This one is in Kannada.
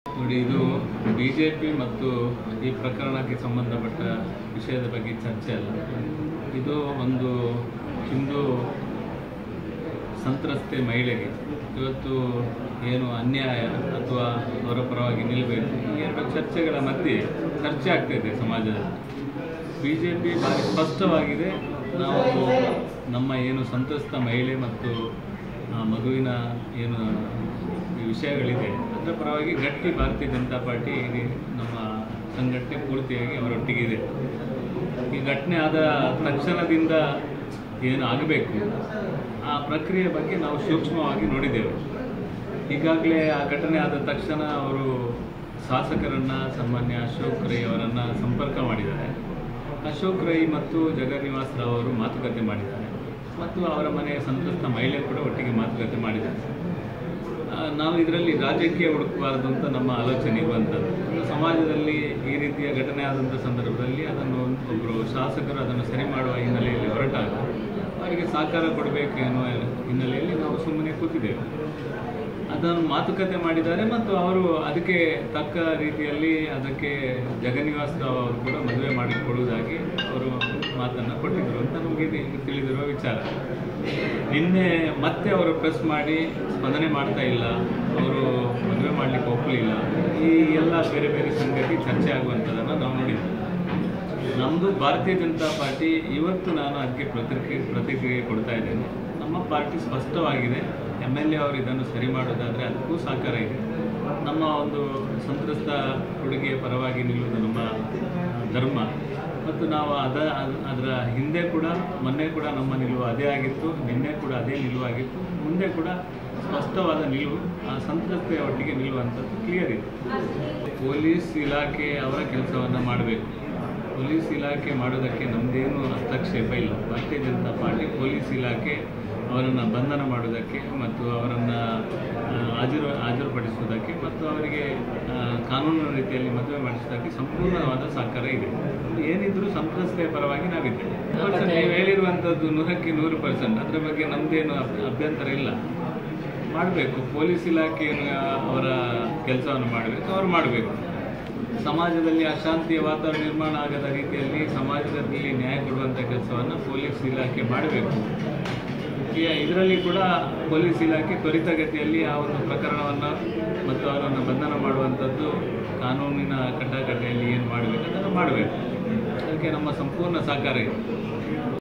ನೋಡಿ, ಇದು ಬಿಜೆಪಿ ಮತ್ತು ಈ ಪ್ರಕರಣಕ್ಕೆ ಸಂಬಂಧಪಟ್ಟ ವಿಷಯದ ಬಗ್ಗೆ ಚರ್ಚೆ ಅಲ್ಲ. ಇದು ಒಂದು ಹಿಂದೂ ಸಂತ್ರಸ್ತೆ ಮಹಿಳೆಗೆ ಇವತ್ತು ಏನು ಅನ್ಯಾಯ ಅಥವಾ ಅವರ ಪರವಾಗಿ ನಿಲ್ಲಬೇಕು, ಈ ಎರಡು ಚರ್ಚೆಗಳ ಮಧ್ಯೆ ಚರ್ಚೆ ಆಗ್ತಾಯಿದೆ ಸಮಾಜದಲ್ಲಿ. ಬಿಜೆಪಿ ಭಾರಿ ಸ್ಪಷ್ಟವಾಗಿದೆ, ನಾವು ನಮ್ಮ ಏನು ಸಂತ್ರಸ್ತ ಮಹಿಳೆ ಮತ್ತು ಮಗುವಿನ ಏನು ವಿಷಯಗಳಿದೆ ಅದರ ಪರವಾಗಿ ಗಟ್ಟಿ ಭಾರತೀಯ ಜನತಾ ಪಾರ್ಟಿ ನಮ್ಮ ಸಂಘಟನೆ ಪೂರ್ತಿಯಾಗಿ ಅವರೊಟ್ಟಿಗಿದೆ. ಈ ಘಟನೆ ಆದ ತಕ್ಷಣದಿಂದ ಏನು ಆಗಬೇಕು ಆ ಪ್ರಕ್ರಿಯೆ ಬಗ್ಗೆ ನಾವು ಸೂಕ್ಷ್ಮವಾಗಿ ನೋಡಿದ್ದೇವೆ. ಈಗಾಗಲೇ ಆ ಘಟನೆ ಆದ ತಕ್ಷಣ ಅವರು ಶಾಸಕರನ್ನು ಸನ್ಮಾನ್ಯ ಅಶೋಕ್ ರೈ ಅವರನ್ನು ಸಂಪರ್ಕ ಮಾಡಿದ್ದಾರೆ. ಅಶೋಕ್ ರೈ ಮತ್ತು ಜಗನ್ನಿವಾಸ್ ರಾವ್ ಅವರು ಮಾತುಕತೆ ಮಾಡಿದ್ದಾರೆ ಮತ್ತು ಅವರ ಮನೆಯ ಸಂತ್ರಸ್ತ ಮಹಿಳೆ ಕೂಡ ಒಟ್ಟಿಗೆ ಮಾತುಕತೆ ಮಾಡಿದ್ದಾರೆ. ನಾವು ಇದರಲ್ಲಿ ರಾಜಕೀಯ ಹುಡುಕಬಾರದು ಅಂತ ನಮ್ಮ ಆಲೋಚನೆ ಇರುವಂಥದ್ದು. ಸಮಾಜದಲ್ಲಿ ಈ ರೀತಿಯ ಘಟನೆ ಆದಂಥ ಸಂದರ್ಭದಲ್ಲಿ ಅದನ್ನು ಒಬ್ಬರು ಶಾಸಕರು ಅದನ್ನು ಸರಿ ಮಾಡುವ ಹಿನ್ನೆಲೆಯಲ್ಲಿ ಹೊರಟಾಗ ಅವರಿಗೆ ಸಹಕಾರ ಕೊಡಬೇಕು ಎನ್ನುವ ಹಿನ್ನೆಲೆಯಲ್ಲಿ ನಾವು ಸುಮ್ಮನೆ ಕೂತಿದ್ದೇವೆ. ಅದನ್ನು ಮಾತುಕತೆ ಮಾಡಿದ್ದಾರೆ ಮತ್ತು ಅವರು ಅದಕ್ಕೆ ತಕ್ಕ ರೀತಿಯಲ್ಲಿ ಅದಕ್ಕೆ ಜಗನ್ನಿವಾಸ್ ರಾವ್ ಅವರು ಕೂಡ ಮದುವೆ ಮಾಡಿಕೊಡುವುದಾಗಿ ಅವರು ಮಾತನ್ನು ಕೊಟ್ಟಿದ್ದರು ಅಂತ ನಮಗೆ ತಿಳಿದಿರುವ ವಿಚಾರ. ನಿನ್ನೆ ಮತ್ತೆ ಅವರು ಪ್ರೆಸ್ ಮಾಡಿ ಸ್ಪಂದನೆ ಮಾಡ್ತಾ ಇಲ್ಲ, ಅವರು ಮದುವೆ ಮಾಡಲಿಕ್ಕೆ ಒಪ್ಪಲಿಲ್ಲ, ಈ ಎಲ್ಲ ಬೇರೆ ಬೇರೆ ಸಂಗತಿ ಚರ್ಚೆ ಆಗುವಂಥದ್ದನ್ನು ನಾವು ನೋಡಿದ್ವಿ. ನಮ್ಮದು ಭಾರತೀಯ ಜನತಾ ಪಾರ್ಟಿ ಇವತ್ತು ನಾನು ಅದಕ್ಕೆ ಪ್ರತಿಕ್ರಿಯೆ ಕೊಡ್ತಾ ಇದ್ದೇನೆ. ನಮ್ಮ ಪಾರ್ಟಿ ಸ್ಪಷ್ಟವಾಗಿದೆ. MLA ಅವರು ಇದನ್ನು ಸರಿ ಮಾಡೋದಾದರೆ ಅದಕ್ಕೂ ಸಹಕಾರ ಇದೆ. ನಮ್ಮ ಒಂದು ಸಂತ್ರಸ್ತ ಹುಡುಗಿಯ ಪರವಾಗಿ ನಿಲ್ಲುವುದು ನಮ್ಮ ಧರ್ಮ ಮತ್ತು ನಾವು ಅದರ ಹಿಂದೆ ಕೂಡ ಮೊನ್ನೆ ಕೂಡ ನಮ್ಮ ನಿಲುವು ಅದೇ ಆಗಿತ್ತು, ನಿನ್ನೆ ಕೂಡ ಅದೇ ನಿಲುವಾಗಿತ್ತು, ಮುಂದೆ ಕೂಡ ಸ್ಪಷ್ಟವಾದ ನಿಲುವು ಆ ಸಂತ್ರಸ್ತೆಯ ಒಟ್ಟಿಗೆ ನಿಲ್ಲುವಂಥದ್ದು ಕ್ಲಿಯರ್ ಇದೆ. ಪೊಲೀಸ್ ಇಲಾಖೆ ಅವರ ಕೆಲಸವನ್ನು ಮಾಡಬೇಕು. ಪೊಲೀಸ್ ಇಲಾಖೆ ಮಾಡೋದಕ್ಕೆ ನಮ್ಮದೇನು ಹಸ್ತಕ್ಷೇಪ ಇಲ್ಲ. ಭಾರತೀಯ ಜನತಾ ಪಾರ್ಟಿ ಪೊಲೀಸ್ ಇಲಾಖೆ ಅವರನ್ನು ಬಂಧನ ಮಾಡೋದಕ್ಕೆ ಮತ್ತು ಅವರನ್ನು ಹಾಜರುಪಡಿಸುವುದಕ್ಕೆ ಮತ್ತು ಅವರಿಗೆ ಕಾನೂನಿನ ರೀತಿಯಲ್ಲಿ ಮದುವೆ ಮಾಡಿಸೋದಕ್ಕೆ ಸಂಪೂರ್ಣವಾದ ಸಹಕಾರ ಇದೆ. ಏನಿದ್ರೂ ಸಂತ್ರಸ್ತೆಯ ಪರವಾಗಿ ನಾವಿದ್ದೇವೆ. ನೀವು ಹೇಳಿರುವಂಥದ್ದು 100ಕ್ಕೆ 100%. ಅದರ ಬಗ್ಗೆ ನಮ್ಮದೇನು ಅಭ್ಯಂತರ ಇಲ್ಲ. ಮಾಡಬೇಕು, ಪೊಲೀಸ್ ಇಲಾಖೆಯನ್ನು ಅವರ ಕೆಲಸವನ್ನು ಮಾಡಬೇಕು, ಅವರು ಮಾಡಬೇಕು. ಸಮಾಜದಲ್ಲಿ ಅಶಾಂತಿಯ ವಾತಾವರಣ ನಿರ್ಮಾಣ ಆಗದ ರೀತಿಯಲ್ಲಿ ಸಮಾಜದಲ್ಲಿ ನ್ಯಾಯ ಕೊಡುವಂಥ ಕೆಲಸವನ್ನು ಪೊಲೀಸ್ ಇಲಾಖೆ ಮಾಡಬೇಕು. ಇದರಲ್ಲಿ ಕೂಡ ಪೊಲೀಸ್ ಇಲಾಖೆ ತ್ವರಿತಗತಿಯಲ್ಲಿ ಆ ಒಂದು ಪ್ರಕರಣವನ್ನು ಮತ್ತು ಅವರನ್ನು ಬಂಧನ ಮಾಡುವಂಥದ್ದು ಕಾನೂನಿನ ಕಟ್ಟಕಡೆಯಲ್ಲಿ ಏನು ಮಾಡಬೇಕು ಅದನ್ನು ಮಾಡಬೇಕು. ಅದಕ್ಕೆ ನಮ್ಮ ಸಂಪೂರ್ಣ ಸಹಕಾರ ಇದೆ.